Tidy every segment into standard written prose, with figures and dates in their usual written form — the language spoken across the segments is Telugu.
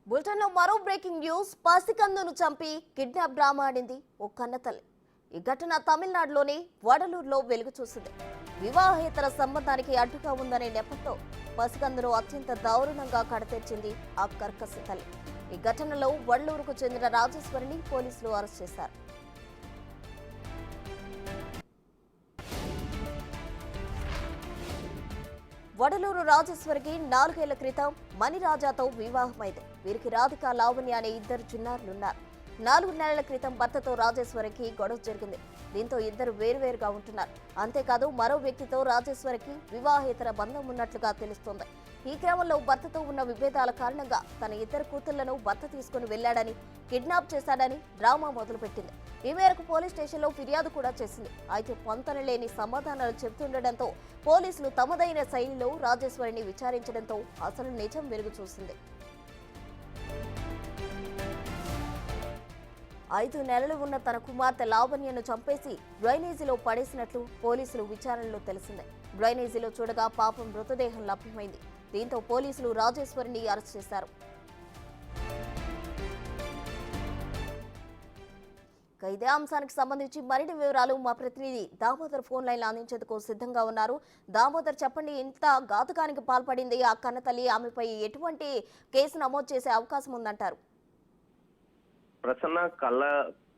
బులెటిన్లో మరో బ్రేకింగ్ న్యూస్. పసికందును చంపి కిడ్నాప్ డ్రామా ఆడింది ఓ కన్నతల్లి. ఈ ఘటన తమిళనాడులోని వడలూరులో వెలుగు చూసింది. వివాహేతర సంబంధానికి అడ్డుగా ఉందనే నెపంతో పసికందును అత్యంత దారుణంగా కడతెర్చింది ఆ కర్కశ తల్లి. ఈ ఘటనలో వడలూరుకు చెందిన రాజేశ్వరిని పోలీసులు అరెస్ట్ చేశారు. వడలూరు రాజేశ్వరికి 4 ఏళ్ల క్రితం మణిరాజాతో వివాహమైంది. వీరికి రాధిక, లావణ్య అనే 2 చిన్నారులున్నారు. 4 నెలల క్రితం భర్తతో రాజేశ్వరికి గొడవ జరిగింది. దీంతో ఇద్దరు వేరువేరుగా ఉంటున్నారు. అంతేకాదు మరో వ్యక్తితో రాజేశ్వరికి వివాహేతర బంధం ఉన్నట్లుగా తెలుస్తోంది. ఈ క్రమంలో భర్తతో ఉన్న విభేదాల కారణంగా తన 2 కూతుళ్లను భర్త తీసుకుని వెళ్లాడని, కిడ్నాప్ చేశాడని డ్రామా మొదలుపెట్టింది. ఈ మేరకు పోలీస్ స్టేషన్లో ఫిర్యాదు కూడా చేసింది. అయితే పొంతన లేని సమాధానాలు చెబుతుండటంతో పోలీసులు తమదైన శైలిలో రాజేశ్వరిని విచారించడంతో అసలు నిజం వెలుగు చూసింది. 5 నెలలు ఉన్న తన కుమార్తె లావణ్యను చంపేసి డ్రైనేజీలో పడేసినట్లు పోలీసులు విచారణలో తెలిసింది. డ్రైనేజీలో చూడగా పాపం మృతదేహం లభ్యమైంది. దీంతో పోలీసులు రాజేశ్వరిని అరెస్ట్ చేశారు. ఇదే అంశానికి సంబంధించి మరిన్ని వివరాలు మా ప్రతినిధి దామోదర్ ఫోన్ లైన్ అందించేందుకు సిద్ధంగా ఉన్నారు. దామోదర్, చెప్పండి, ఇంత ఘాతుకానికి పాల్పడింది ఆ కన్నతల్లి, ఆమెపై ఎటువంటి కేసు నమోదు చేసే అవకాశం ఉందంటారు? ప్రసన్న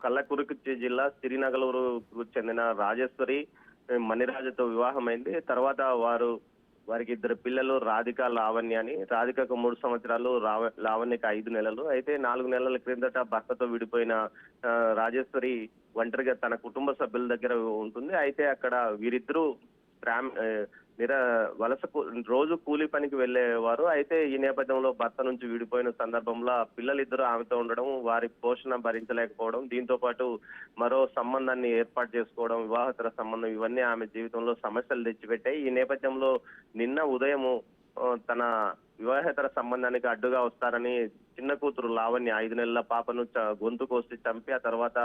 కల్లకుర్తి జిల్లా సిరినగలూరుకు చెందిన రాజేశ్వరి మణిరాజుతో వివాహమైంది. తర్వాత వారికి 2 పిల్లలు, రాధిక, లావణ్య అని. రాధికకు 3 సంవత్సరాలు, లావణ్యకు 5 నెలలు. అయితే 4 నెలల క్రిందట భర్తతో విడిపోయిన రాజేశ్వరి ఒంటరిగా తన కుటుంబ సభ్యుల దగ్గర ఉంటుంది. అయితే అక్కడ వీరిద్దరూ రోజు కూలీ పనికి వెళ్లేవారు. అయితే ఈ నేపథ్యంలో భర్త నుంచి విడిపోయిన సందర్భంలో పిల్లలిద్దరూ ఆమెతో ఉండడం, వారి పోషణ భరించలేకపోవడం, దీంతో పాటు మరో సంబంధాన్ని ఏర్పాటు చేసుకోవడం, వివాహేతర సంబంధం, ఇవన్నీ ఆమె జీవితంలో సమస్యలు తెచ్చిపెట్టాయి. ఈ నేపథ్యంలో నిన్న ఉదయము తన వివాహేతర సంబంధానికి అడ్డుగా వస్తారని చిన్న కూతురు లావణ్య 5 నెలల పాపను గొంతు కోసి చంపి ఆ తర్వాత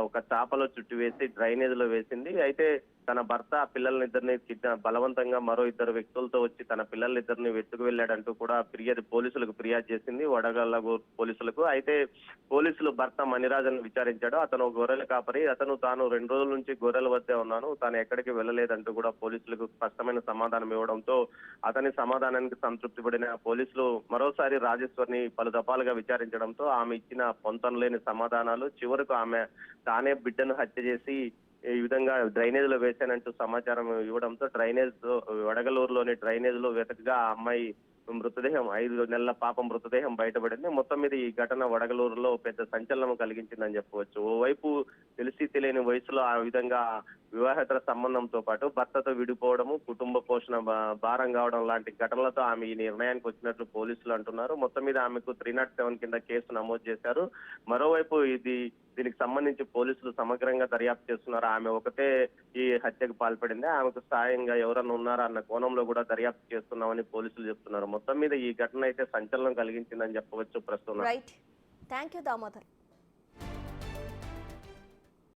ఒక చాపలో చుట్టి వేసి డ్రైనేజ్ లో వేసింది. అయితే తన భర్త పిల్లలిద్దరిని బలవంతంగా మరో 2 వ్యక్తులతో వచ్చి తన పిల్లలిద్దరిని వెతుకు వెళ్ళాడంటూ కూడా పోలీసులకు ఫిర్యాదు చేసింది, వడగళ్ల పోలీసులకు. అయితే పోలీసులు భర్త మణిరాజన్ విచారించాడు. అతను గొర్రెల కాపరి, తాను 2 రోజుల నుంచి గొర్రెల వద్దే ఉన్నాను, తాను ఎక్కడికి వెళ్ళలేదంటూ కూడా పోలీసులకు స్పష్టమైన సమాధానం ఇవ్వడంతో అతని సమాధానానికి సంతృప్తి పడిన పోలీసులు మరోసారి రాజేశ్వరిని పలు దఫాలుగా విచారించడంతో ఆమె ఇచ్చిన పొంతనలేని సమాధానాలు, చివరకు ఆమె తానే బిడ్డను హత్య చేసి ఈ విధంగా డ్రైనేజ్ లో వేశానంటూ సమాచారం ఇవ్వడంతో వడగలూరులోని డ్రైనేజ్ లో వెతకగా ఆ అమ్మాయి మృతదేహం, 5 నెలల పాప మృతదేహం బయటపడింది. మొత్తం మీద ఈ ఘటన వడగలూరులో పెద్ద సంచలనం కలిగించిందని చెప్పవచ్చు. ఓవైపు తెలిసి తెలియని వయసులో ఆ విధంగా వివాహేతర సంబంధంతో పాటు భర్తతో విడిపోవడము, కుటుంబ పోషణ భారం కావడం లాంటి ఘటనలతో ఆమె ఈ నిర్ణయానికి వచ్చినట్లు పోలీసులు అంటున్నారు. మొత్తం మీద ఆమెకు 307 కింద కేసు నమోదు చేశారు. మరోవైపు దీనికి సంబంధించి పోలీసులు సమగ్రంగా దర్యాప్తు చేస్తున్నారు. ఆమె ఒకటే ఈ హత్యకు పాల్పడింది, ఆమెకు సాయంగా ఎవరన్నా ఉన్నారా అన్న కోణంలో కూడా దర్యాప్తు చేస్తున్నామని పోలీసులు చెప్తున్నారు. మొత్తం మీద ఈ ఘటన అయితే సంచలనం కలిగించిందని చెప్పవచ్చు ప్రస్తుతం. Right, thank you Damodar.